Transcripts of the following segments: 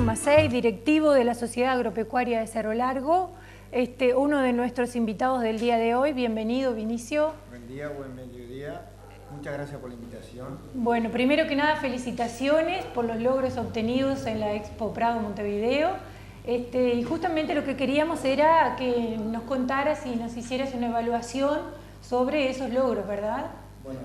Macei, directivo de la Sociedad Agropecuaria de Cerro Largo, uno de nuestros invitados del día de hoy. Bienvenido, Vinicio. Buen día, buen mediodía. Muchas gracias por la invitación. Bueno, primero que nada, felicitaciones por los logros obtenidos en la Expo Prado Montevideo. Y justamente lo que queríamos era que nos contaras y nos hicieras una evaluación sobre esos logros, ¿verdad? Bueno,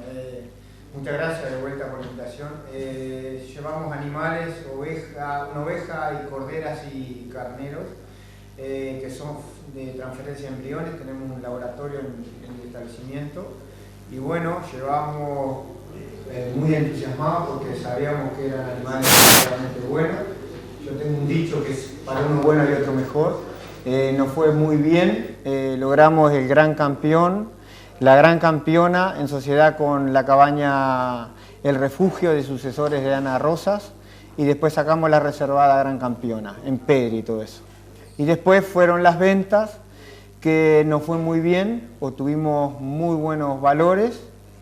muchas gracias de vuelta por la invitación. Llevamos animales, una oveja y corderas y carneros, que son de transferencia de embriones. Tenemos un laboratorio en el establecimiento. Y bueno, llevamos muy entusiasmados porque sabíamos que eran animales realmente buenos. Yo tengo un dicho que es para uno bueno y otro mejor. Nos fue muy bien, logramos el gran campeón, la gran campeona en sociedad con la cabaña El Refugio de sucesores de Ana Rosas, y después sacamos la reservada gran campeona en Pedri y todo eso. Y después fueron las ventas, que nos fue muy bien, obtuvimos muy buenos valores.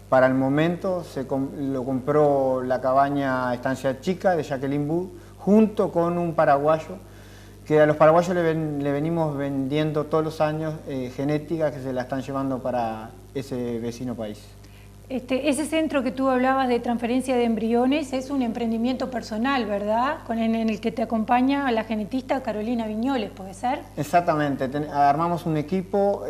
Para el momento lo compró la cabaña Estancia Chica de Jacqueline Wood, junto con un paraguayo, que a los paraguayos le venimos vendiendo todos los años genética que se la están llevando para ese vecino país. Ese centro que tú hablabas de transferencia de embriones es un emprendimiento personal, ¿verdad? En el que te acompaña la genetista Carolina Viñoles, ¿puede ser? Exactamente, armamos un equipo,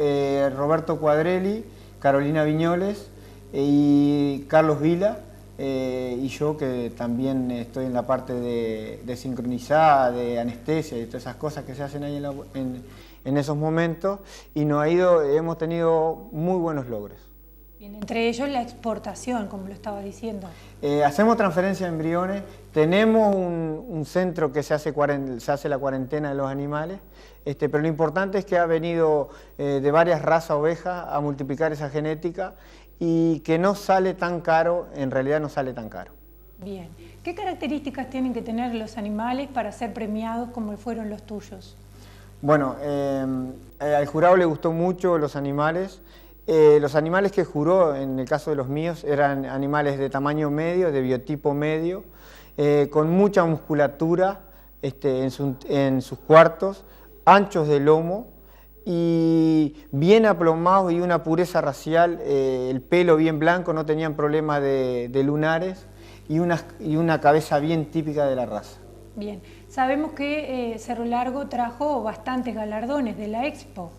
Roberto Cuadrelli, Carolina Viñoles y Carlos Vila, y yo, que también estoy en la parte de sincronizada, de anestesia y todas esas cosas que se hacen ahí en esos momentos, y hemos tenido muy buenos logros. Bien, entre ellos la exportación, como lo estaba diciendo. Hacemos transferencia de embriones, tenemos un centro que se hace la cuarentena de los animales, pero lo importante es que ha venido de varias razas ovejas a multiplicar esa genética, y que no sale tan caro, en realidad no sale tan caro. Bien. ¿Qué características tienen que tener los animales para ser premiados como fueron los tuyos? Bueno, al jurado le gustó mucho los animales. Los animales que juró, en el caso de los míos, eran animales de tamaño medio, de biotipo medio, con mucha musculatura en sus cuartos, anchos de lomo, y bien aplomados y una pureza racial, el pelo bien blanco, no tenían problema de lunares, y una cabeza bien típica de la raza. Bien, sabemos que Cerro Largo trajo bastantes galardones de la Expo.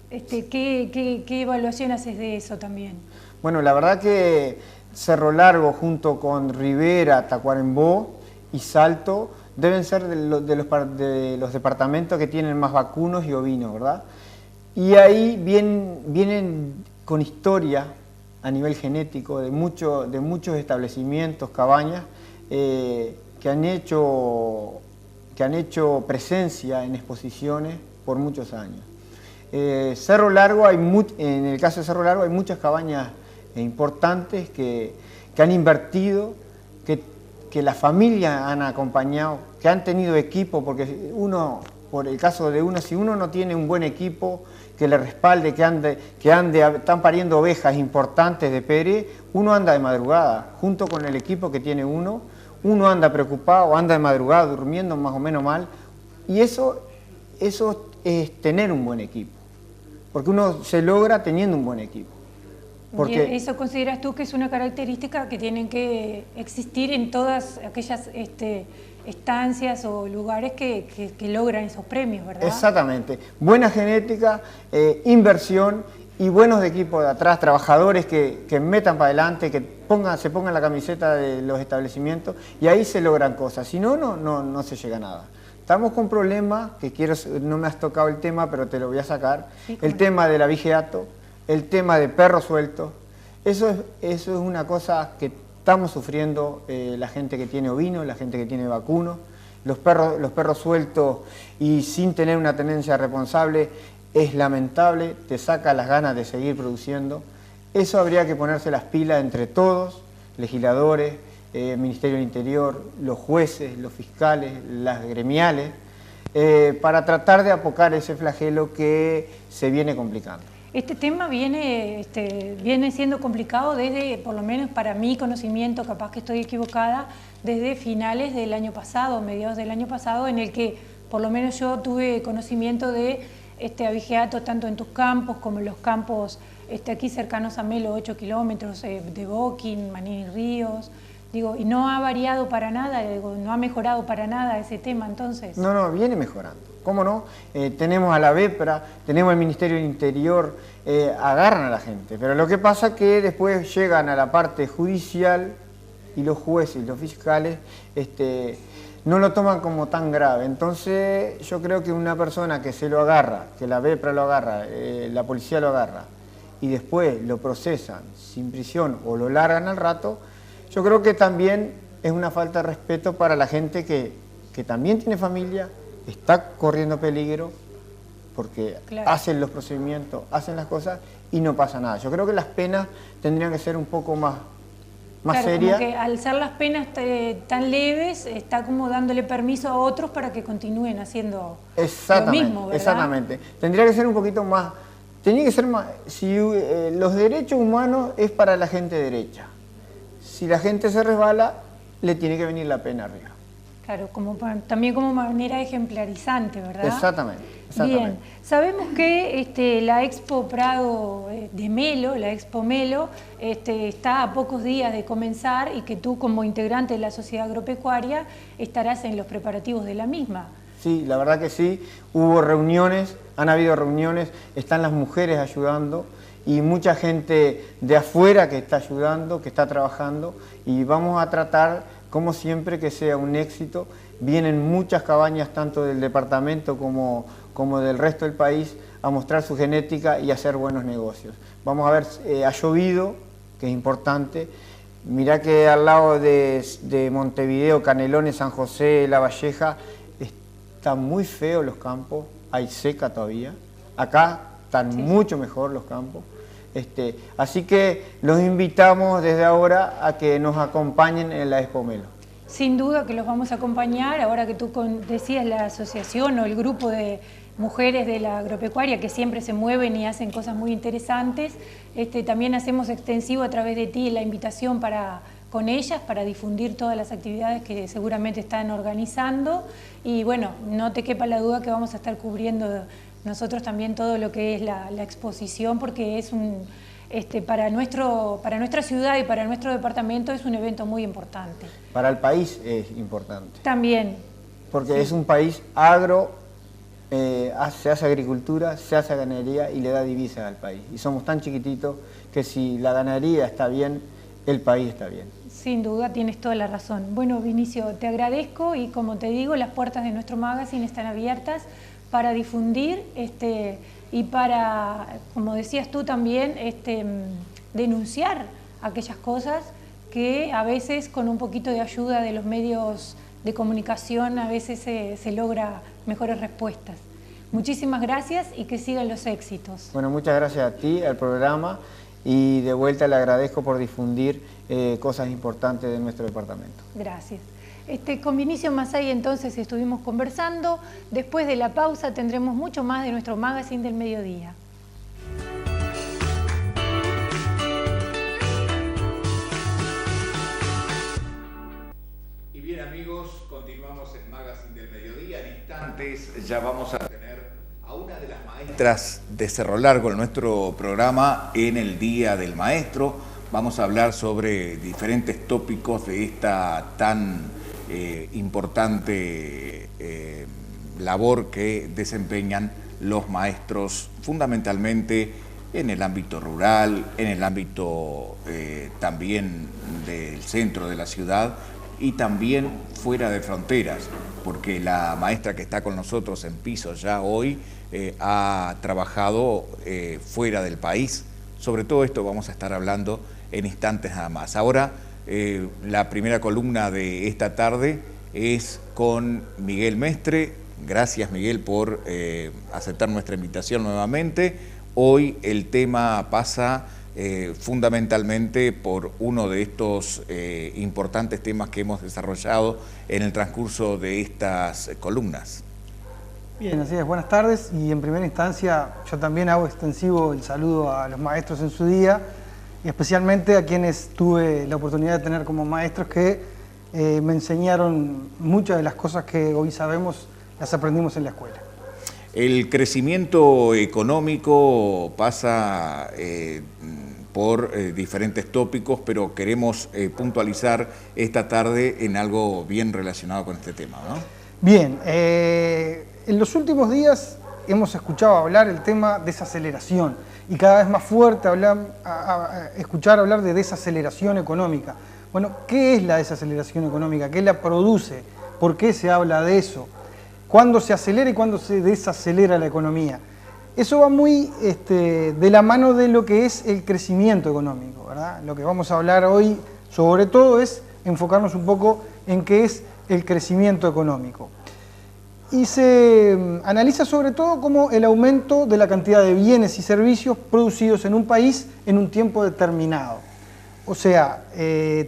¿Qué evaluación haces de eso también? Bueno, la verdad que Cerro Largo junto con Rivera, Tacuarembó y Salto deben ser de los departamentos que tienen más vacunos y ovinos, ¿verdad? Y ahí vienen con historia a nivel genético de muchos establecimientos, cabañas, que han hecho presencia en exposiciones por muchos años. Cerro Largo, en el caso de Cerro Largo hay muchas cabañas importantes que han invertido, que las familias han acompañado, que han tenido equipo, porque por el caso de uno, si uno no tiene un buen equipo que le respalde, están pariendo ovejas importantes de Pérez, uno anda de madrugada, junto con el equipo que tiene uno anda preocupado, anda de madrugada durmiendo más o menos mal, y eso es tener un buen equipo, porque uno se logra teniendo un buen equipo. ¿Y eso consideras tú que es una característica que tienen que existir en todas aquellas estancias o lugares que logran esos premios, verdad? Exactamente. Buena genética, inversión y buenos equipos de atrás, trabajadores que metan para adelante, que se pongan la camiseta de los establecimientos, y ahí se logran cosas. Si no, no se llega a nada. Estamos con problemas, no me has tocado el tema, pero te lo voy a sacar. Sí, el tema del abigeato, el tema de perros sueltos. Eso es una cosa que estamos sufriendo, la gente que tiene ovino, la gente que tiene vacuno. Los perros sueltos y sin tener una tenencia responsable es lamentable, te saca las ganas de seguir produciendo. Eso habría que ponerse las pilas entre todos, legisladores, Ministerio del Interior, los jueces, los fiscales, las gremiales, para tratar de apocar ese flagelo que se viene complicando. Este tema viene siendo complicado desde, por lo menos para mi conocimiento, capaz que estoy equivocada, desde finales del año pasado, mediados del año pasado, en el que por lo menos yo tuve conocimiento de abigeato tanto en tus campos como en los campos aquí cercanos a Melo, 8 kilómetros, de Boquín, Manini Ríos. Digo, y no ha variado para nada, no ha mejorado para nada ese tema entonces. No, viene mejorando. ¿Cómo no? Tenemos a la BEPRA, tenemos al Ministerio del Interior, agarran a la gente. Pero lo que pasa es que después llegan a la parte judicial y los jueces y los fiscales no lo toman como tan grave. Entonces yo creo que una persona que se lo agarra, que la BEPRA lo agarra, la policía lo agarra, y después lo procesan sin prisión o lo largan al rato, yo creo que también es una falta de respeto para la gente que también tiene familia, está corriendo peligro, porque claro, hacen los procedimientos, hacen las cosas y no pasa nada. Yo creo que las penas tendrían que ser un poco más claro, serias. Como que al ser las penas tan leves, está como dándole permiso a otros para que continúen haciendo lo mismo, ¿verdad? Exactamente. Tendría que ser un poquito más... Tenía que ser más... Si los derechos humanos es para la gente derecha. Si la gente se resbala, le tiene que venir la pena arriba. Claro, también como manera ejemplarizante, ¿verdad? Exactamente. Bien, sabemos que la Expo Prado de Melo, la Expo Melo, está a pocos días de comenzar y que tú como integrante de la Sociedad Agropecuaria estarás en los preparativos de la misma. Sí, la verdad que sí, hubo reuniones, han habido reuniones, están las mujeres ayudando y mucha gente de afuera que está ayudando, que está trabajando, y vamos a tratar, como siempre, que sea un éxito. Vienen muchas cabañas, tanto del departamento como del resto del país, a mostrar su genética y hacer buenos negocios. Vamos a ver, ha llovido, que es importante. Mirá que al lado de Montevideo, Canelones, San José, La Valleja, están muy feos los campos, hay seca todavía. Acá están mucho mejor los campos. Así que los invitamos desde ahora a que nos acompañen en la Expo Melo. Sin duda que los vamos a acompañar, ahora que tú decías la asociación o el grupo de mujeres de la agropecuaria que siempre se mueven y hacen cosas muy interesantes, también hacemos extensivo a través de ti la invitación con ellas para difundir todas las actividades que seguramente están organizando, y bueno, no te quepa la duda que vamos a estar cubriendo nosotros también todo lo que es la exposición, porque es para nuestra ciudad y para nuestro departamento es un evento muy importante. Para el país es importante. También. Porque sí, es un país agro, se hace agricultura, se hace ganadería y le da divisas al país. Y somos tan chiquititos que si la ganadería está bien, el país está bien. Sin duda, tienes toda la razón. Bueno, Vinicio, te agradezco y como te digo, las puertas de nuestro magazine están abiertas para difundir y para, como decías tú también, denunciar aquellas cosas que a veces con un poquito de ayuda de los medios de comunicación a veces se logra mejores respuestas. Muchísimas gracias y que sigan los éxitos. Bueno, muchas gracias a ti, al programa, y de vuelta le agradezco por difundir cosas importantes de nuestro departamento. Gracias. Con Vinicio Masay entonces estuvimos conversando. Después de la pausa tendremos mucho más de nuestro magazine del mediodía. Y bien amigos, continuamos el magazine del mediodía. En instantes ya vamos a tener a una de las maestras de Cerro Largo en nuestro programa en el Día del Maestro. Vamos a hablar sobre diferentes tópicos de esta tan importante labor que desempeñan los maestros fundamentalmente en el ámbito rural, en el ámbito también del centro de la ciudad y también fuera de fronteras, porque la maestra que está con nosotros en piso ya hoy ha trabajado fuera del país. Sobre todo esto vamos a estar hablando en instantes nada más. Ahora la primera columna de esta tarde es con Miguel Mestre. Gracias Miguel por aceptar nuestra invitación nuevamente. Hoy el tema pasa fundamentalmente por uno de estos importantes temas que hemos desarrollado en el transcurso de estas columnas. Bien, así es, buenas tardes, y en primera instancia yo también hago extensivo el saludo a los maestros en su día, y especialmente a quienes tuve la oportunidad de tener como maestros que me enseñaron muchas de las cosas que hoy sabemos, las aprendimos en la escuela. El crecimiento económico pasa por diferentes tópicos, pero queremos puntualizar esta tarde en algo bien relacionado con este tema, ¿no? Bien, en los últimos días hemos escuchado hablar el tema desaceleración y cada vez más fuerte escuchar hablar de desaceleración económica. Bueno, ¿qué es la desaceleración económica? ¿Qué la produce? ¿Por qué se habla de eso? ¿Cuándo se acelera y cuándo se desacelera la economía? Eso va muy de la mano de lo que es el crecimiento económico, ¿verdad? Lo que vamos a hablar hoy, sobre todo, es enfocarnos un poco en qué es el crecimiento económico. Y se analiza sobre todo como el aumento de la cantidad de bienes y servicios producidos en un país en un tiempo determinado. O sea,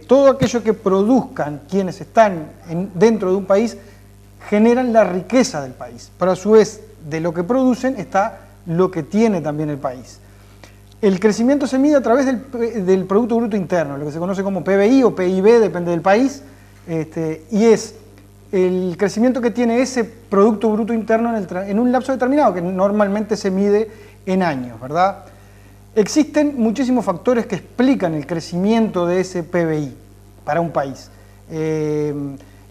todo aquello que produzcan quienes están dentro de un país generan la riqueza del país, pero a su vez de lo que producen está lo que tiene también el país. El crecimiento se mide a través del Producto Bruto Interno, lo que se conoce como PBI o PIB, depende del país, y es el crecimiento que tiene ese Producto Bruto Interno en un lapso determinado, que normalmente se mide en años, ¿verdad? Existen muchísimos factores que explican el crecimiento de ese PBI para un país.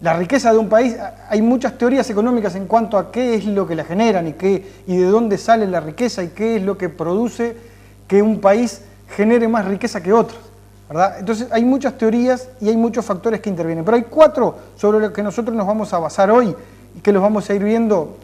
La riqueza de un país, hay muchas teorías económicas en cuanto a qué es lo que la generan y de dónde sale la riqueza y qué es lo que produce que un país genere más riqueza que otros, ¿verdad? Entonces hay muchas teorías y hay muchos factores que intervienen, pero hay 4 sobre los que nosotros nos vamos a basar hoy y que los vamos a ir viendo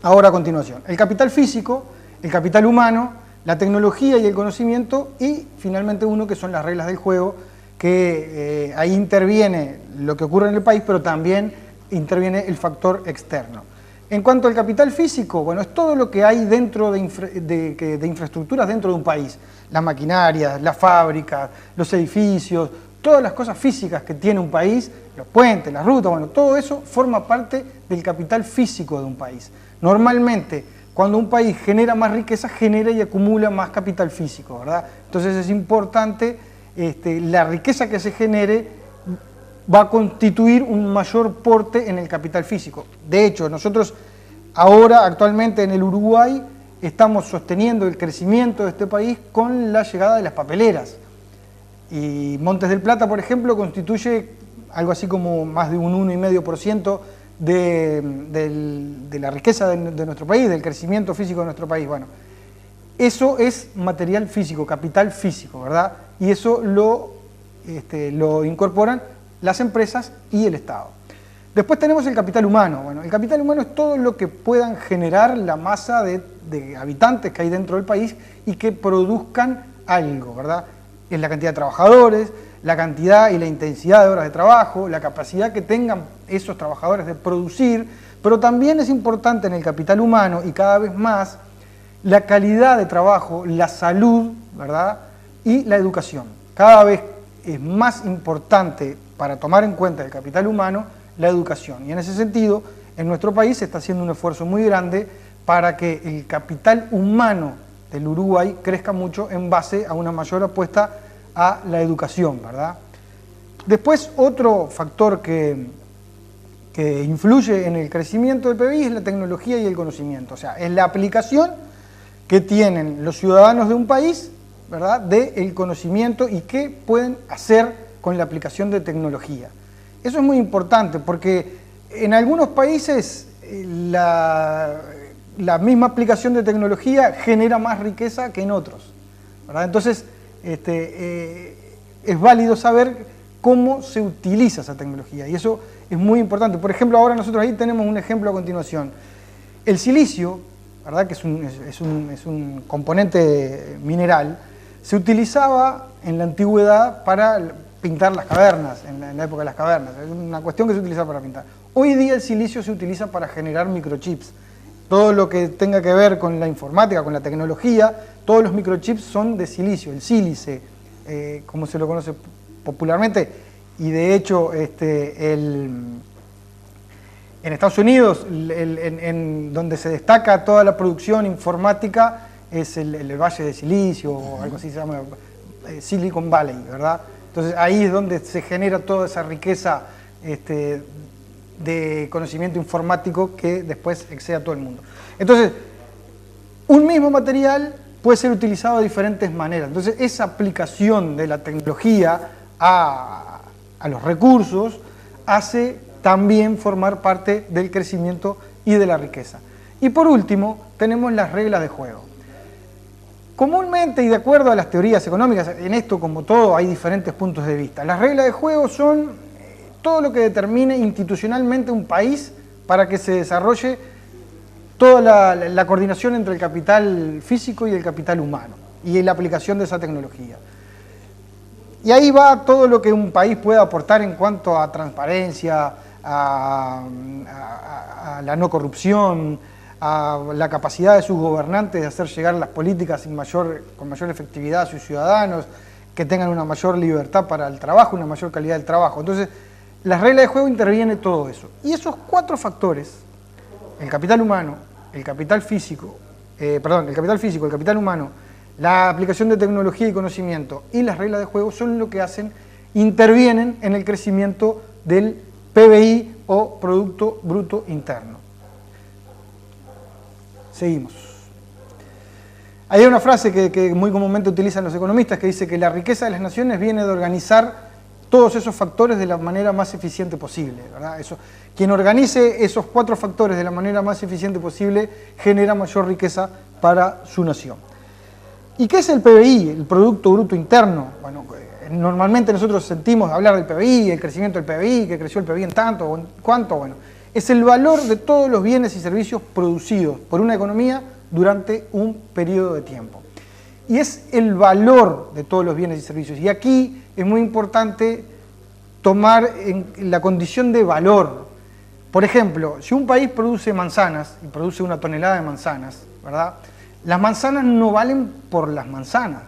ahora a continuación. El capital físico, el capital humano, la tecnología y el conocimiento, y finalmente uno que son las reglas del juego, que ahí interviene lo que ocurre en el país, pero también interviene el factor externo. En cuanto al capital físico, bueno, es todo lo que hay dentro de infraestructuras dentro de un país. Las maquinarias, las fábricas, los edificios, todas las cosas físicas que tiene un país, los puentes, las rutas, bueno, todo eso forma parte del capital físico de un país. Normalmente, cuando un país genera más riqueza, genera y acumula más capital físico, ¿verdad? Entonces es importante, la riqueza que se genere va a constituir un mayor porte en el capital físico. De hecho, nosotros ahora, actualmente en el Uruguay, estamos sosteniendo el crecimiento de este país con la llegada de las papeleras. Y Montes del Plata, por ejemplo, constituye algo así como más de un 1,5% de la riqueza de nuestro país, del crecimiento físico de nuestro país. Bueno, eso es material físico, capital físico, ¿verdad? Y eso lo incorporan las empresas y el Estado. Después tenemos el capital humano. Bueno, el capital humano es todo lo que puedan generar la masa de habitantes que hay dentro del país y que produzcan algo, ¿verdad? Es la cantidad de trabajadores, la cantidad y la intensidad de horas de trabajo, la capacidad que tengan esos trabajadores de producir, pero también es importante en el capital humano y cada vez más la calidad de trabajo, la salud, ¿verdad? Y la educación. Cada vez es más importante para tomar en cuenta el capital humano la educación. Y en ese sentido, en nuestro país se está haciendo un esfuerzo muy grande para que el capital humano del Uruguay crezca mucho en base a una mayor apuesta a la educación, ¿verdad? Después, otro factor que influye en el crecimiento del PBI es la tecnología y el conocimiento. O sea, es la aplicación que tienen los ciudadanos de un país, ¿verdad?, del conocimiento y qué pueden hacer con la aplicación de tecnología. Eso es muy importante porque en algunos países la misma aplicación de tecnología genera más riqueza que en otros, ¿verdad? Entonces, es válido saber cómo se utiliza esa tecnología y eso es muy importante. Por ejemplo, ahora nosotros ahí tenemos un ejemplo a continuación. El silicio, ¿verdad?, que es un componente mineral, se utilizaba en la antigüedad para pintar las cavernas, en la época de las cavernas. Es una cuestión que se utilizaba para pintar. Hoy día el silicio se utiliza para generar microchips. Todo lo que tenga que ver con la informática, con la tecnología, todos los microchips son de silicio, el sílice, como se lo conoce popularmente, y de hecho En Estados Unidos, donde se destaca toda la producción informática, es el Valle de Silicio, o algo así se llama, Silicon Valley, ¿verdad? Entonces ahí es donde se genera toda esa riqueza de conocimiento informático que después excede a todo el mundo. Entonces, un mismo material puede ser utilizado de diferentes maneras. Entonces, esa aplicación de la tecnología a los recursos hace también formar parte del crecimiento y de la riqueza. Y por último, tenemos las reglas de juego. Comúnmente y de acuerdo a las teorías económicas, en esto como todo hay diferentes puntos de vista. Las reglas de juego son todo lo que determine institucionalmente un país para que se desarrolle toda la coordinación entre el capital físico y el capital humano y la aplicación de esa tecnología. Y ahí va todo lo que un país puede aportar en cuanto a transparencia, a la no corrupción, a la capacidad de sus gobernantes de hacer llegar las políticas con mayor efectividad a sus ciudadanos, que tengan una mayor libertad para el trabajo, una mayor calidad del trabajo. Entonces, las reglas de juego interviene todo eso. Y esos 4 factores, el capital humano, el capital físico, el capital humano, la aplicación de tecnología y conocimiento y las reglas de juego son lo que intervienen en el crecimiento del PBI o Producto Bruto Interno. Seguimos. Hay una frase que muy comúnmente utilizan los economistas que dice que la riqueza de las naciones viene de organizar todos esos factores de la manera más eficiente posible, ¿verdad? Quien organice esos 4 factores de la manera más eficiente posible genera mayor riqueza para su nación. ¿Y qué es el PBI, el Producto Bruto Interno? Bueno, normalmente nosotros sentimos hablar del PBI, el crecimiento del PBI, que creció el PBI en tanto o en cuánto. Bueno, es el valor de todos los bienes y servicios producidos por una economía durante un periodo de tiempo. Y es el valor de todos los bienes y servicios. Y aquí es muy importante tomar en la condición de valor. Por ejemplo, si un país produce manzanas y produce 1 tonelada de manzanas, ¿verdad? Las manzanas no valen por las manzanas,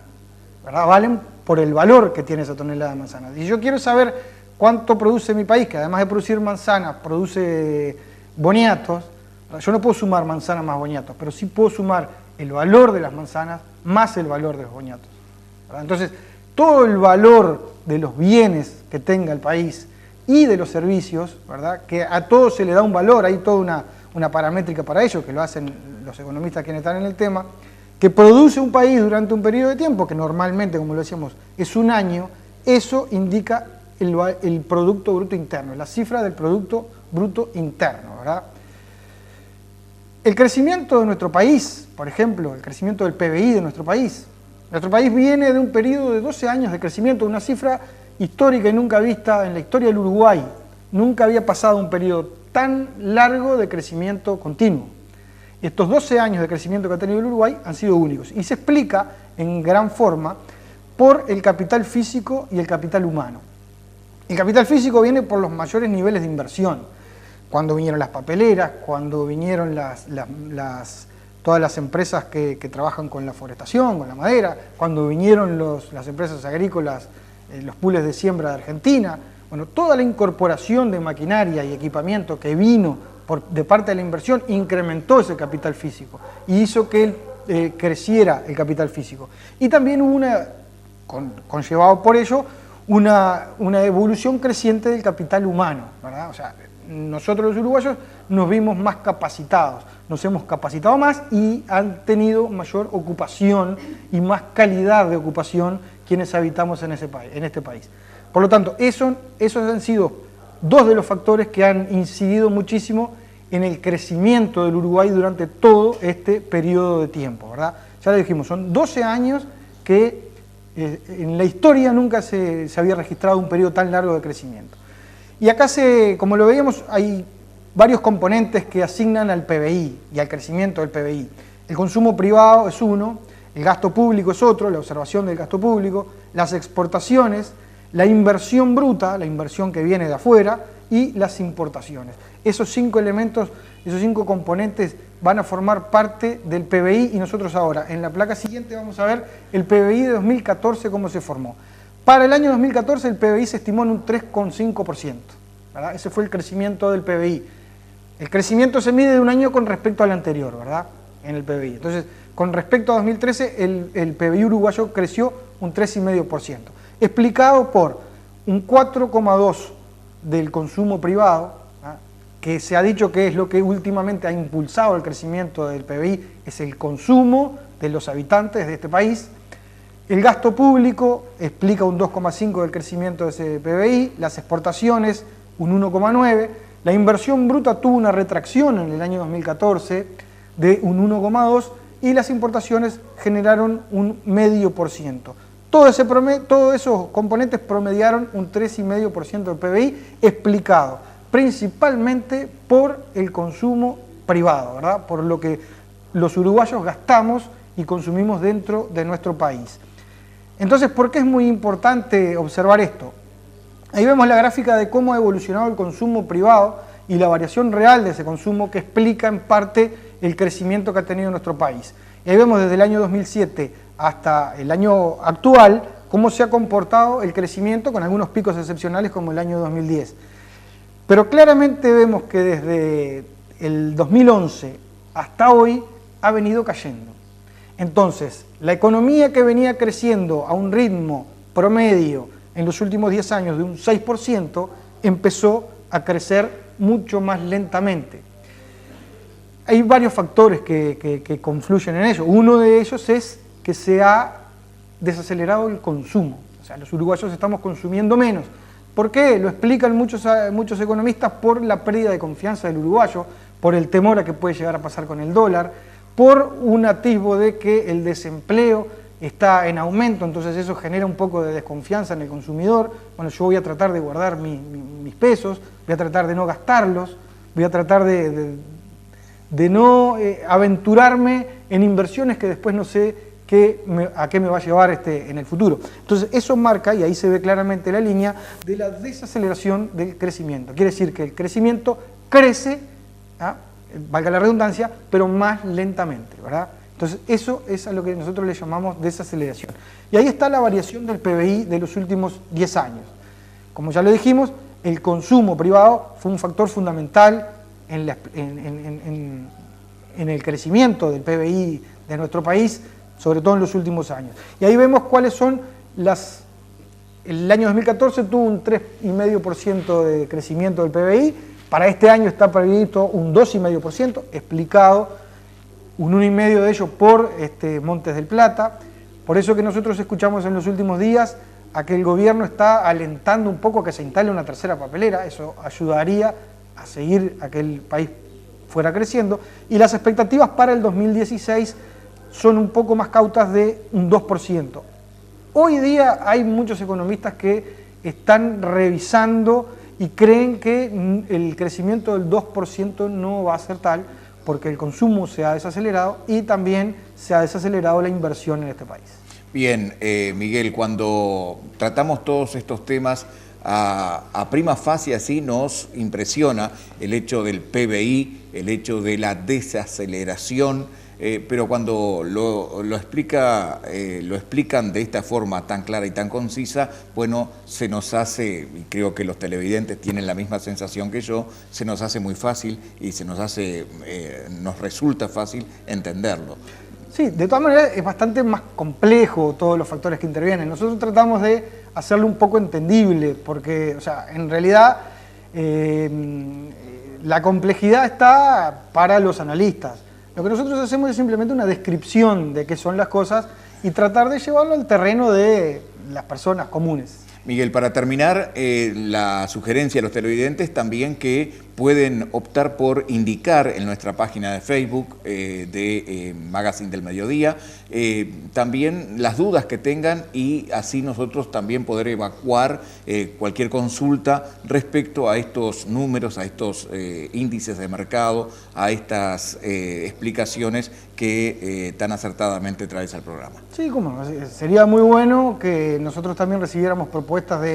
¿verdad? Valen por el valor que tiene esa tonelada de manzanas. Y yo quiero saber cuánto produce mi país, que además de producir manzanas, produce boniatos. Yo no puedo sumar manzanas más boniatos, pero sí puedo sumar el valor de las manzanas más el valor de los boniatos, ¿verdad? Entonces, todo el valor de los bienes que tenga el país y de los servicios, ¿verdad? Que a todos se le da un valor, hay toda una paramétrica para ello, que lo hacen los economistas quienes están en el tema, que produce un país durante un periodo de tiempo, que normalmente, como lo decíamos, es un año, eso indica el Producto Bruto Interno, la cifra del Producto Bruto Interno, ¿verdad? El crecimiento de nuestro país, por ejemplo, el crecimiento del PBI de nuestro país viene de un periodo de 12 años de crecimiento, una cifra histórica y nunca vista en la historia del Uruguay. Nunca había pasado un periodo tan largo de crecimiento continuo. Estos 12 años de crecimiento que ha tenido el Uruguay han sido únicos y se explica en gran forma por el capital físico y el capital humano. El capital físico viene por los mayores niveles de inversión. Cuando vinieron las papeleras, cuando vinieron todas las empresas que trabajan con la forestación, con la madera, cuando vinieron las empresas agrícolas, los pools de siembra de Argentina, bueno, toda la incorporación de maquinaria y equipamiento que vino de parte de la inversión incrementó ese capital físico y hizo que creciera el capital físico. Y también hubo conllevado por ello una evolución creciente del capital humano, ¿verdad? O sea, nosotros los uruguayos nos vimos más capacitados, nos hemos capacitado más y han tenido mayor ocupación y más calidad de ocupación quienes habitamos en este país. Por lo tanto, esos han sido 2 de los factores que han incidido muchísimo en el crecimiento del Uruguay durante todo este periodo de tiempo, ¿verdad? Ya lo dijimos, son 12 años que en la historia nunca se había registrado un periodo tan largo de crecimiento. Y acá, como lo veíamos, hay varios componentes que asignan al PBI y al crecimiento del PBI. El consumo privado es uno, el gasto público es otro, la observación del gasto público, las exportaciones, la inversión bruta, la inversión que viene de afuera, y las importaciones. Esos 5 elementos, esos 5 componentes van a formar parte del PBI y nosotros ahora, en la placa siguiente, vamos a ver el PBI de 2014, cómo se formó. Para el año 2014 el PBI se estimó en un 3,5%, ¿verdad? Ese fue el crecimiento del PBI. El crecimiento se mide de un año con respecto al anterior, ¿verdad? En el PBI. Entonces, con respecto a 2013, el PBI uruguayo creció un 3,5%, explicado por un 4,2% del consumo privado, ¿ah? Que se ha dicho que es lo que últimamente ha impulsado el crecimiento del PBI, es el consumo de los habitantes de este país. El gasto público explica un 2,5% del crecimiento de ese PBI, las exportaciones un 1,9%, la inversión bruta tuvo una retracción en el año 2014 de un 1,2% y las importaciones generaron un 0,5%. Todos esos componentes promediaron un 3,5% del PBI, explicado principalmente por el consumo privado, ¿verdad? Por lo que los uruguayos gastamos y consumimos dentro de nuestro país. Entonces, ¿por qué es muy importante observar esto? Ahí vemos la gráfica de cómo ha evolucionado el consumo privado y la variación real de ese consumo que explica en parte el crecimiento que ha tenido nuestro país. Y ahí vemos desde el año 2007 hasta el año actual cómo se ha comportado el crecimiento con algunos picos excepcionales como el año 2010. Pero claramente vemos que desde el 2011 hasta hoy ha venido cayendo. Entonces, la economía que venía creciendo a un ritmo promedio en los últimos 10 años de un 6%, empezó a crecer mucho más lentamente. Hay varios factores que confluyen en ello. Uno de ellos es que se ha desacelerado el consumo. O sea, los uruguayos estamos consumiendo menos. ¿Por qué? Lo explican muchos economistas por la pérdida de confianza del uruguayo, por el temor a que puede llegar a pasar con el dólar, por un atisbo de que el desempleo está en aumento, entonces eso genera un poco de desconfianza en el consumidor. Bueno, yo voy a tratar de guardar mis pesos, voy a tratar de no gastarlos, voy a tratar de no aventurarme en inversiones que después no sé a qué me va a llevar en el futuro. Entonces eso marca, y ahí se ve claramente la línea, de la desaceleración del crecimiento. Quiere decir que el crecimiento crece, ¿ah? Valga la redundancia, pero más lentamente, ¿verdad? Entonces eso es a lo que nosotros le llamamos desaceleración. Y ahí está la variación del PBI de los últimos 10 años. Como ya lo dijimos, el consumo privado fue un factor fundamental en el crecimiento del PBI de nuestro país, sobre todo en los últimos años. Y ahí vemos cuáles son el año 2014 tuvo un 3,5% de crecimiento del PBI, para este año está previsto un 2,5%, explicado un 1,5% de ello por Montes del Plata. Por eso que nosotros escuchamos en los últimos días a que el gobierno está alentando un poco a que se instale una tercera papelera, eso ayudaría a seguir a que el país fuera creciendo, y las expectativas para el 2016 son un poco más cautas de un 2%. Hoy día hay muchos economistas que están revisando y creen que el crecimiento del 2% no va a ser tal, porque el consumo se ha desacelerado y también se ha desacelerado la inversión en este país. Bien, Miguel, cuando tratamos todos estos temas, a prima facie así nos impresiona el hecho del PBI, el hecho de la desaceleración, pero cuando lo explican de esta forma tan clara y tan concisa, bueno, se nos hace, y creo que los televidentes tienen la misma sensación que yo, se nos hace muy fácil y nos resulta fácil entenderlo. Sí, de todas maneras es bastante más complejo todos los factores que intervienen. Nosotros tratamos de hacerlo un poco entendible, porque, o sea, en realidad la complejidad está para los analistas. Lo que nosotros hacemos es simplemente una descripción de qué son las cosas y tratar de llevarlo al terreno de las personas comunes. Miguel, para terminar, la sugerencia a los televidentes también que pueden optar por indicar en nuestra página de Facebook de Magazine del Mediodía también las dudas que tengan y así nosotros también poder evacuar cualquier consulta respecto a estos números, a estos índices de mercado, a estas explicaciones que tan acertadamente traes al programa. Sí, cómo no. Sería muy bueno que nosotros también recibiéramos propuestas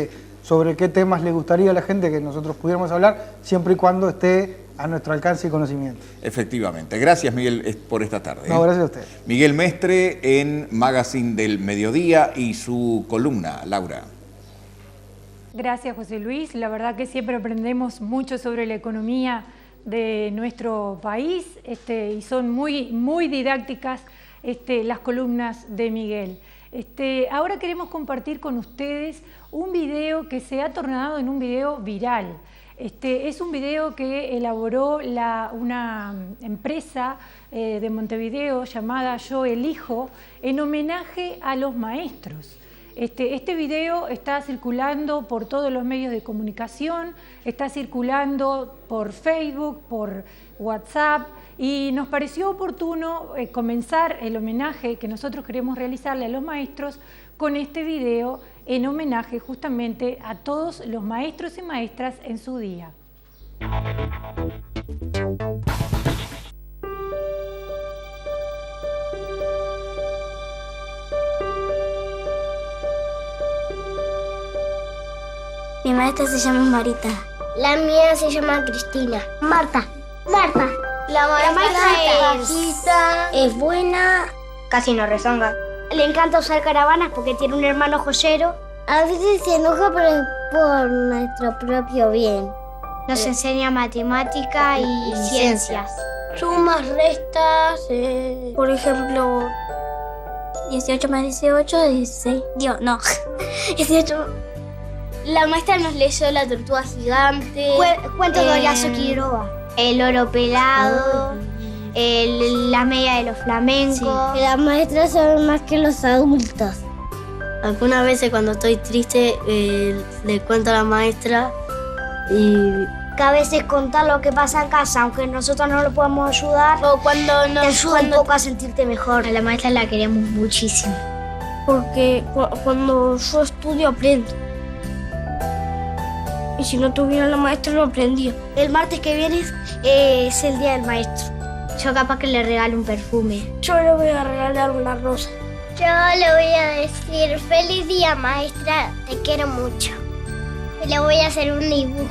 sobre qué temas le gustaría a la gente que nosotros pudiéramos hablar, siempre y cuando esté a nuestro alcance y conocimiento. Efectivamente. Gracias, Miguel, por esta tarde. No, gracias a usted. Miguel Mestre en Magazine del Mediodía y su columna. Laura. Gracias, José Luis. La verdad que siempre aprendemos mucho sobre la economía de nuestro país y son muy didácticas las columnas de Miguel. Ahora queremos compartir con ustedes un video que se ha tornado en un video viral. Es un video que elaboró una empresa de Montevideo llamada Yo Elijo en homenaje a los maestros. Este video está circulando por todos los medios de comunicación, está circulando por Facebook, por WhatsApp, y nos pareció oportuno comenzar el homenaje que nosotros queremos realizarle a los maestros con este video en homenaje justamente a todos los maestros y maestras en su día. Mi maestra se llama Marita. La mía se llama Cristina. Marta. La maestra es bajita, es buena, casi no rezonga. Le encanta usar caravanas porque tiene un hermano joyero. A veces se enoja, pero es por nuestro propio bien. Nos enseña matemática y ciencias. Sumas, restas, por ejemplo, 18 más 18, 16. Dios, no. 18. La maestra nos leyó La tortuga gigante. Cuentos de Horacio Quiroga. El oro pelado. La media de los flamencos. Sí. Las maestras saben más que los adultos. Algunas veces cuando estoy triste le cuento a la maestra y que a veces contar lo que pasa en casa, aunque nosotros no lo podamos ayudar, o cuando te ayuda un poco a sentirte mejor. A la maestra la queremos muchísimo. Porque cuando yo estudio aprendo. Y si no tuviera la maestra no aprendía. El martes que viene es el día del maestro. Yo capaz que le regalo un perfume. Yo le voy a regalar una rosa. Yo le voy a decir, feliz día maestra, te quiero mucho. Y le voy a hacer un dibujo.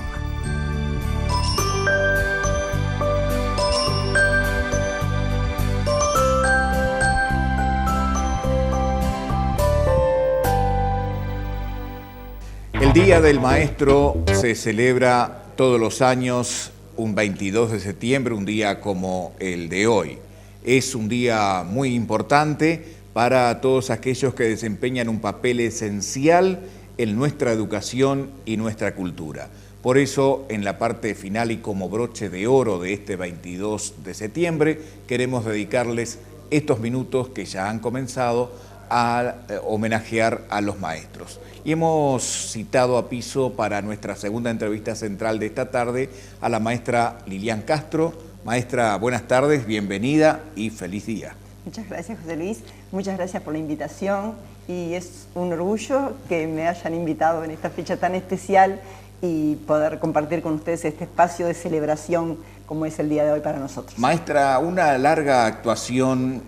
El Día del Maestro se celebra todos los años un 22 de septiembre, un día como el de hoy. Es un día muy importante para todos aquellos que desempeñan un papel esencial en nuestra educación y nuestra cultura. Por eso, en la parte final y como broche de oro de este 22 de septiembre, queremos dedicarles estos minutos que ya han comenzado a homenajear a los maestros. Y hemos citado a piso para nuestra segunda entrevista central de esta tarde a la maestra Lilian Castro. Maestra, buenas tardes, bienvenida y feliz día. Muchas gracias, José Luis. Muchas gracias por la invitación y es un orgullo que me hayan invitado en esta fecha tan especial y poder compartir con ustedes este espacio de celebración como es el día de hoy para nosotros. Maestra, una larga actuación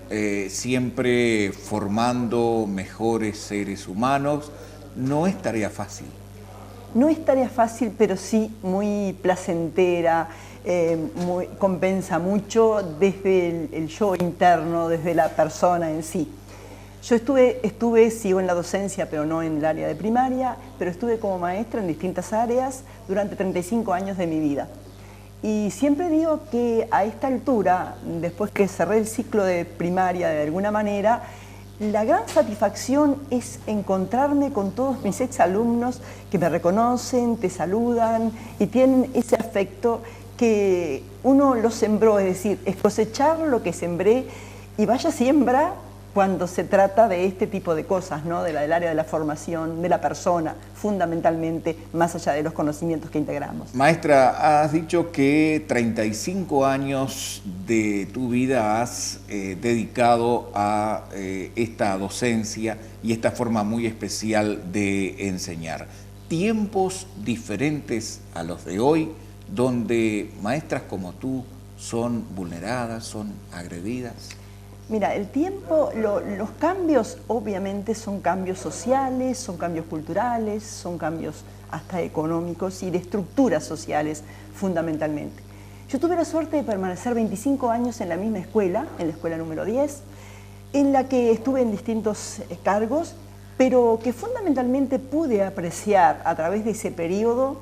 siempre formando mejores seres humanos. No es tarea fácil. No es tarea fácil, pero sí muy placentera, compensa mucho desde el yo interno, desde la persona en sí. Yo sigo en la docencia, pero no en el área de primaria, pero estuve como maestra en distintas áreas durante 35 años de mi vida. Y siempre digo que a esta altura, después que cerré el ciclo de primaria de alguna manera, la gran satisfacción es encontrarme con todos mis exalumnos que me reconocen, te saludan y tienen ese afecto que uno lo sembró, es decir, es cosechar lo que sembré y vaya siembra cuando se trata de este tipo de cosas, ¿no? Del área de la formación, de la persona, fundamentalmente, más allá de los conocimientos que integramos. Maestra, has dicho que 35 años de tu vida has dedicado a esta docencia y esta forma muy especial de enseñar. Tiempos diferentes a los de hoy, donde maestras como tú son vulneradas, son agredidas. Mira, el tiempo, los cambios obviamente son cambios sociales, son cambios culturales, son cambios hasta económicos y de estructuras sociales fundamentalmente. Yo tuve la suerte de permanecer 25 años en la misma escuela, en la escuela número 10, en la que estuve en distintos cargos, pero que fundamentalmente pude apreciar a través de ese periodo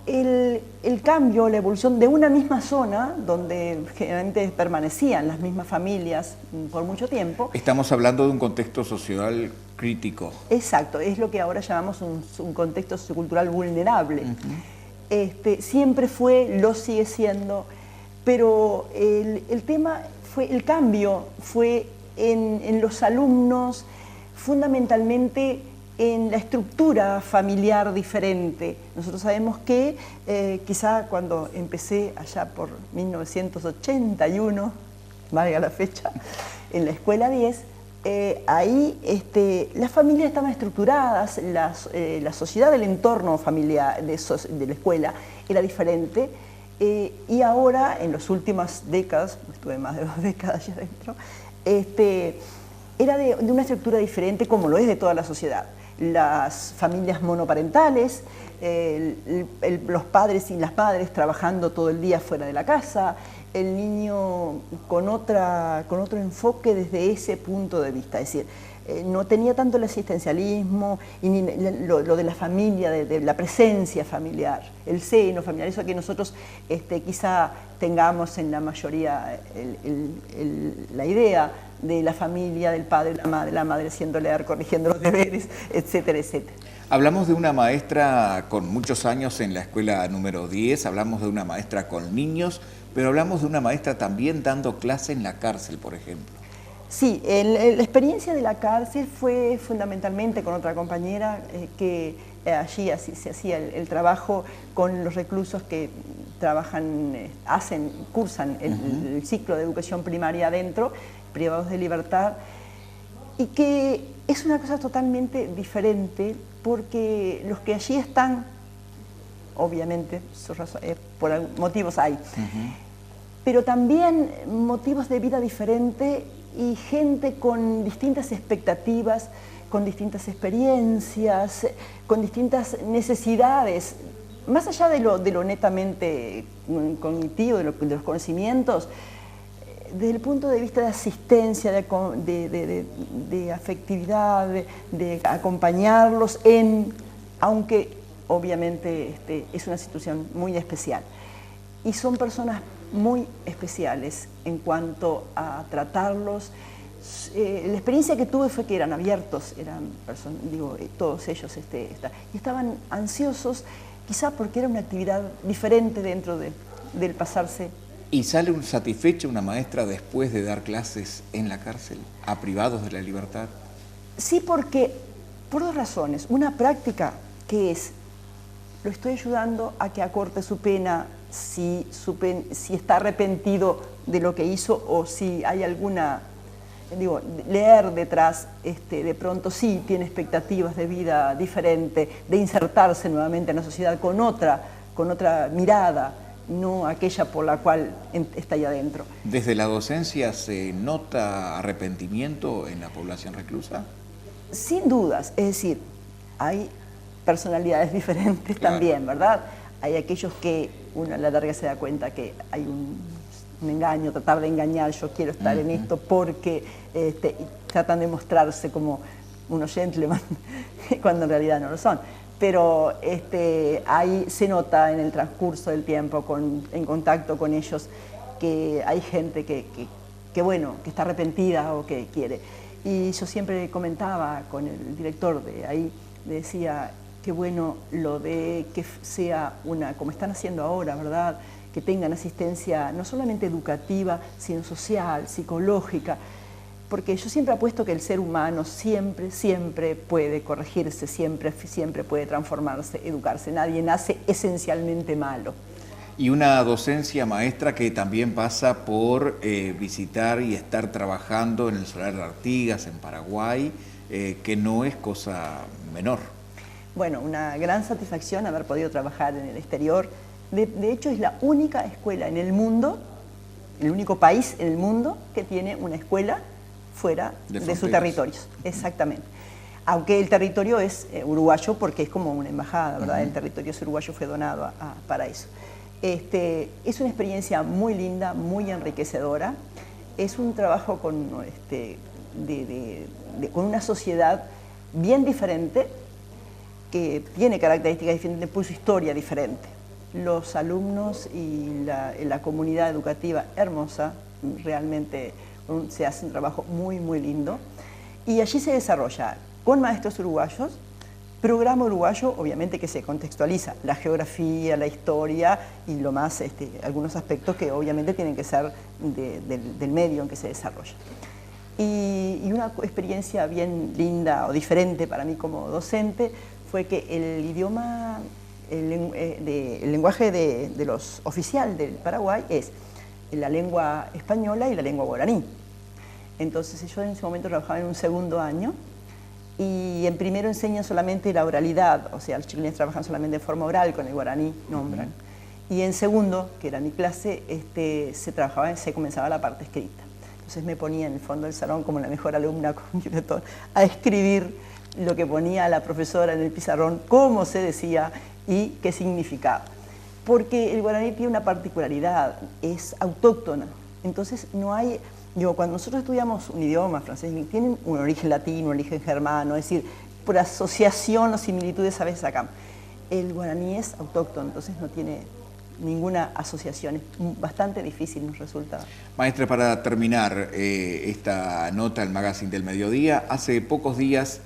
el cambio, la evolución de una misma zona, donde generalmente permanecían las mismas familias por mucho tiempo. Estamos hablando de un contexto social crítico. Exacto, es lo que ahora llamamos un contexto sociocultural vulnerable. Siempre fue, lo sigue siendo, pero el tema fue, el cambio fue en los alumnos, fundamentalmente en la estructura familiar diferente. Nosotros sabemos que quizá cuando empecé allá por 1981, valga la fecha, en la escuela 10, ahí las familias estaban estructuradas, la sociedad del entorno familiar de la escuela era diferente, y ahora, en las últimas décadas, estuve más de 2 décadas allá adentro, era de una estructura diferente, como lo es de toda la sociedad. Las familias monoparentales, los padres y las madres trabajando todo el día fuera de la casa, el niño con otro enfoque desde ese punto de vista, es decir, no tenía tanto el asistencialismo y ni lo de la familia, de la presencia familiar, el seno familiar, eso que nosotros quizá tengamos en la mayoría la idea de la familia, del padre, la madre haciendo leer, corrigiendo los deberes, etcétera, etcétera. Hablamos de una maestra con muchos años en la escuela número 10, hablamos de una maestra con niños, pero hablamos de una maestra también dando clase en la cárcel, por ejemplo. Sí, la experiencia de la cárcel fue fundamentalmente con otra compañera que allí se hacía el trabajo con los reclusos que trabajan, cursan el ciclo de educación primaria adentro, privados de libertad, y que es una cosa totalmente diferente porque los que allí están, obviamente, por motivos hay, pero también motivos de vida diferente y gente con distintas expectativas, con distintas experiencias, con distintas necesidades, más allá de lo netamente cognitivo, de los conocimientos, desde el punto de vista de asistencia, de afectividad, de acompañarlos aunque obviamente es una situación muy especial. Y son personas muy especiales en cuanto a tratarlos. La experiencia que tuve fue que eran abiertos, eran personas, todos ellos y estaban ansiosos, quizá porque era una actividad diferente dentro del pasarse. ¿Y sale satisfecha una maestra después de dar clases en la cárcel, a privados de la libertad? Sí, porque por 2 razones. Una práctica que es, lo estoy ayudando a que acorte su pena si está arrepentido de lo que hizo o si hay alguna, leer detrás, de pronto sí tiene expectativas de vida diferente, de insertarse nuevamente en la sociedad con otra mirada, no aquella por la cual está ahí adentro. ¿Desde la docencia se nota arrepentimiento en la población reclusa? Sin dudas, es decir, hay personalidades diferentes también, ¿verdad? Hay aquellos que uno a la larga se da cuenta que hay un engaño, tratar de engañar, yo quiero estar en esto porque tratan de mostrarse como unos gentleman cuando en realidad no lo son. Pero ahí se nota en el transcurso del tiempo, en contacto con ellos, que hay gente que está arrepentida o que quiere. Y yo siempre comentaba con el director de ahí, le decía, qué bueno lo de que sea como están haciendo ahora, ¿verdad? Que tengan asistencia no solamente educativa, sino social, psicológica, porque yo siempre apuesto que el ser humano siempre puede corregirse, siempre puede transformarse, educarse. Nadie nace esencialmente malo. Y una docencia maestra que también pasa por visitar y estar trabajando en el Solar de Artigas, en Paraguay, que no es cosa menor. Bueno, una gran satisfacción haber podido trabajar en el exterior. De hecho, es la única escuela en el mundo, el único país en el mundo que tiene una escuela fuera de sus territorios. Exactamente. Aunque el territorio es uruguayo porque es como una embajada, ¿verdad? El territorio uruguayo fue donado para eso. Es una experiencia muy linda, muy enriquecedora. Es un trabajo con una sociedad bien diferente, que tiene características diferentes, puso historia diferente. los alumnos y la comunidad educativa hermosa, realmente se hace un trabajo muy, muy lindo. Y allí se desarrolla con maestros uruguayos, programa uruguayo, obviamente que se contextualiza la geografía, la historia y lo más, algunos aspectos que obviamente tienen que ser del medio en que se desarrolla. Y una experiencia bien linda o diferente para mí como docente fue que el idioma, el lenguaje de los oficial del Paraguay es la lengua española y la lengua guaraní. Entonces yo en ese momento trabajaba en un segundo año y en primero enseñan solamente la oralidad, o sea, los chilenos trabajan solamente de forma oral, con el guaraní nombran. Y en segundo, que era mi clase, se comenzaba la parte escrita. Entonces me ponía en el fondo del salón como la mejor alumna con un libretón a escribir lo que ponía la profesora en el pizarrón, cómo se decía y qué significaba. Porque el guaraní tiene una particularidad, es autóctona. Entonces no hay... cuando nosotros estudiamos un idioma francés, tienen un origen latino, un origen germano, es decir, por asociación o similitudes a veces acá. El guaraní es autóctono, entonces no tiene ninguna asociación, es bastante difícil, nos resulta. Maestra, para terminar esta nota, el Magazine del Mediodía, hace pocos días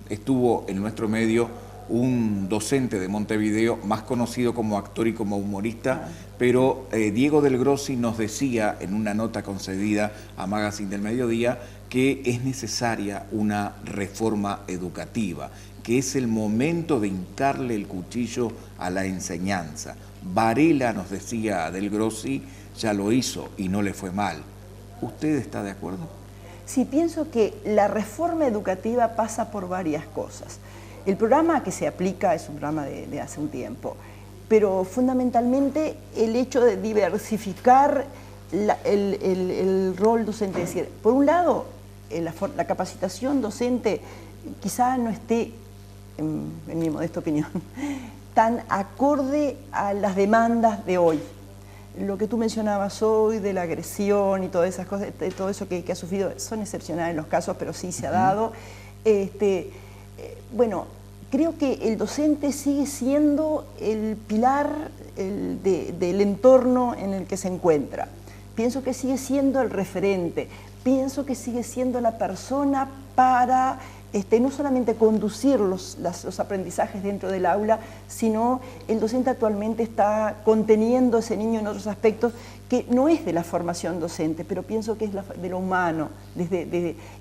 estuvo en nuestro medio un docente de Montevideo, más conocido como actor y como humorista, pero Diego Del Grossi nos decía en una nota concedida a Magazine del Mediodía que es necesaria una reforma educativa, que es el momento de hincarle el cuchillo a la enseñanza. Varela, nos decía Del Grossi, ya lo hizo y no le fue mal. ¿Usted está de acuerdo? Sí, pienso que la reforma educativa pasa por varias cosas. El programa que se aplica es un programa de hace un tiempo, pero fundamentalmente el hecho de diversificar el rol docente. Es decir, por un lado, la capacitación docente quizá no esté, en mi modesta opinión, tan acorde a las demandas de hoy. Lo que tú mencionabas hoy de la agresión y todas esas cosas, todo eso que ha sufrido, son excepcionales los casos, pero sí se ha dado. Bueno, creo que el docente sigue siendo el pilar del entorno en el que se encuentra. Pienso que sigue siendo el referente, pienso que sigue siendo la persona para no solamente conducir los aprendizajes dentro del aula, sino el docente actualmente está conteniendo a ese niño en otros aspectos que no es de la formación docente, pero pienso que es de lo humano,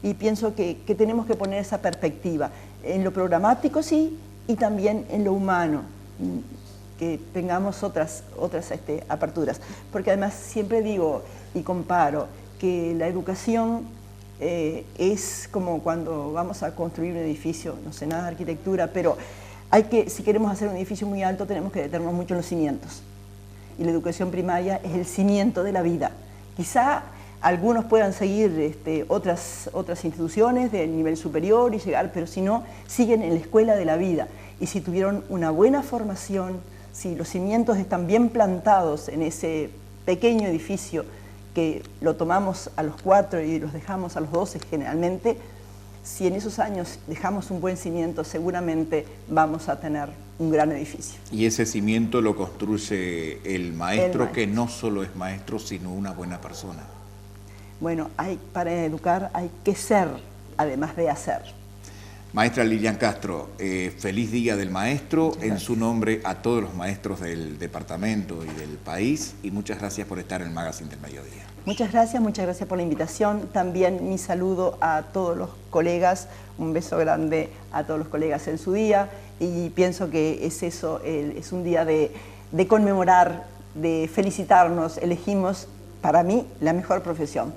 y pienso que tenemos que poner esa perspectiva en lo programático, sí, y también en lo humano, que tengamos otras aperturas. Porque además siempre digo y comparo que la educación es como cuando vamos a construir un edificio, no sé nada de arquitectura, pero si queremos hacer un edificio muy alto tenemos que detenernos mucho en los cimientos. Y la educación primaria es el cimiento de la vida. Quizá algunos puedan seguir otras instituciones de nivel superior y llegar, pero si no, siguen en la escuela de la vida. Y si tuvieron una buena formación, si los cimientos están bien plantados en ese pequeño edificio que lo tomamos a los 4 y los dejamos a los 12 generalmente, si en esos años dejamos un buen cimiento, seguramente vamos a tener un gran edificio. Y ese cimiento lo construye el maestro, que no solo es maestro, sino una buena persona. Bueno, para educar hay que ser, además de hacer. Maestra Lilian Castro, feliz Día del Maestro, en su nombre a todos los maestros del departamento y del país, y muchas gracias por estar en el Magazine del Mediodía. Muchas gracias por la invitación. También mi saludo a todos los colegas, un beso grande a todos los colegas en su día, y pienso que es eso, es un día de conmemorar, de felicitarnos. Elegimos, para mí, la mejor profesión.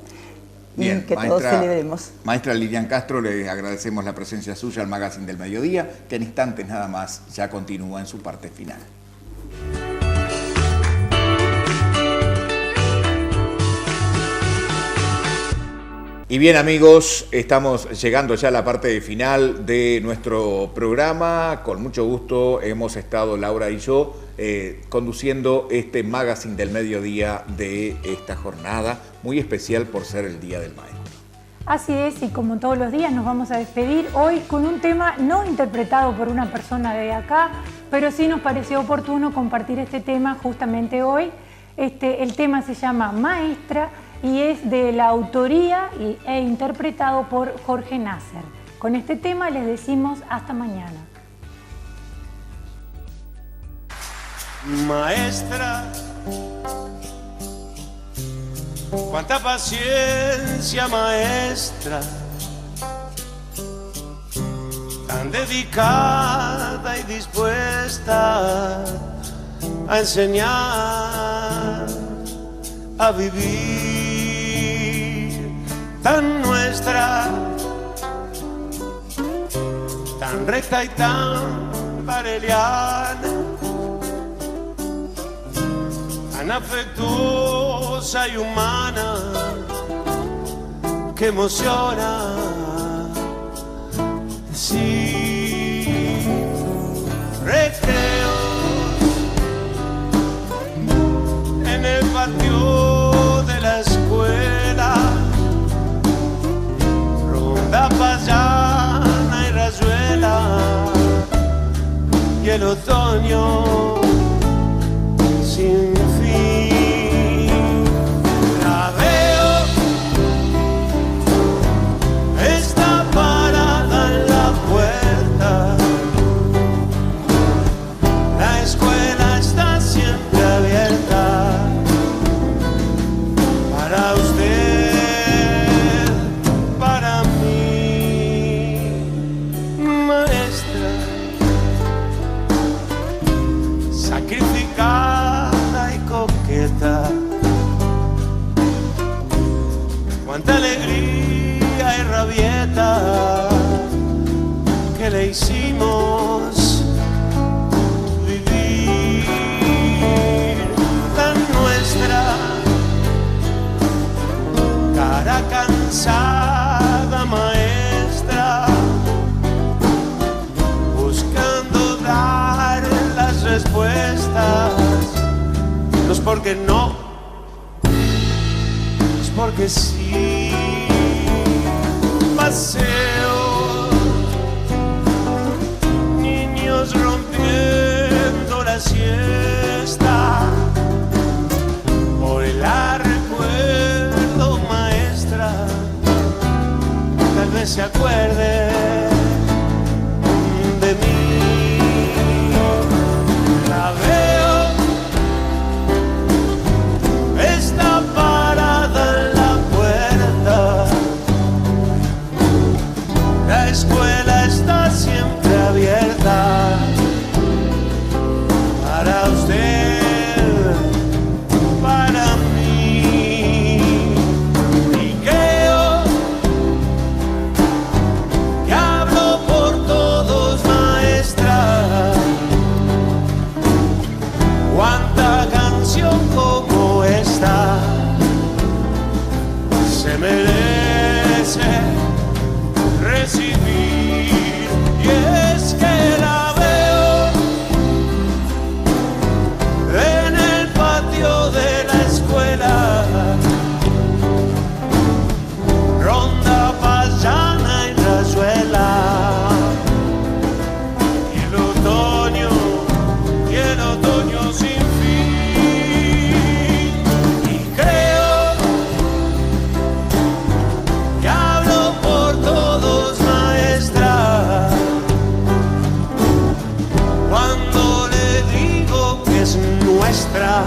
Bien, y que todos celebremos. Maestra Lilian Castro, le agradecemos la presencia suya al Magazine del Mediodía, que en instantes nada más ya continúa en su parte final. Y bien, amigos, estamos llegando ya a la parte final de nuestro programa. Con mucho gusto hemos estado Laura y yo conduciendo este Magazine del Mediodía de esta jornada, muy especial por ser el Día del Maestro. Así es, y como todos los días nos vamos a despedir hoy con un tema no interpretado por una persona de acá, pero sí nos pareció oportuno compartir este tema justamente hoy. El tema se llama Maestra y es de la autoría e interpretado por Jorge Nasser. Con este tema les decimos hasta mañana. Maestra, cuánta paciencia, maestra, tan dedicada y dispuesta a enseñar, a vivir, tan nuestra, tan recta y tan pareliana, tan afectuosa y humana, que emociona decir recreo en el patio de la escuela, ronda payana y rayuela, y el otoño sin fin. La veo, está parada en la puerta, la escuela está siempre abierta para usted, para mí, maestra, sacrificada y coqueta, cuánta alegría y rabieta que le hicimos vivir, tan nuestra, cara cansada, maestra, buscando dar las respuestas, no es porque no, es porque sí. Paseo, niños rompiendo la siesta, hoy la recuerdo, maestra, tal vez se acuerde de mí. La veo, está parada en la puerta, la escuela está siempre abierta para usted, para mí. Y creo que hablo por todos, maestra. Cuánta canción como esta se merece recibir, y es que la veo en el patio de la escuela, ronda payana y rayuela, y el otoño sin fin. Y creo que hablo por todos, maestra, cuando le digo que es nuestra.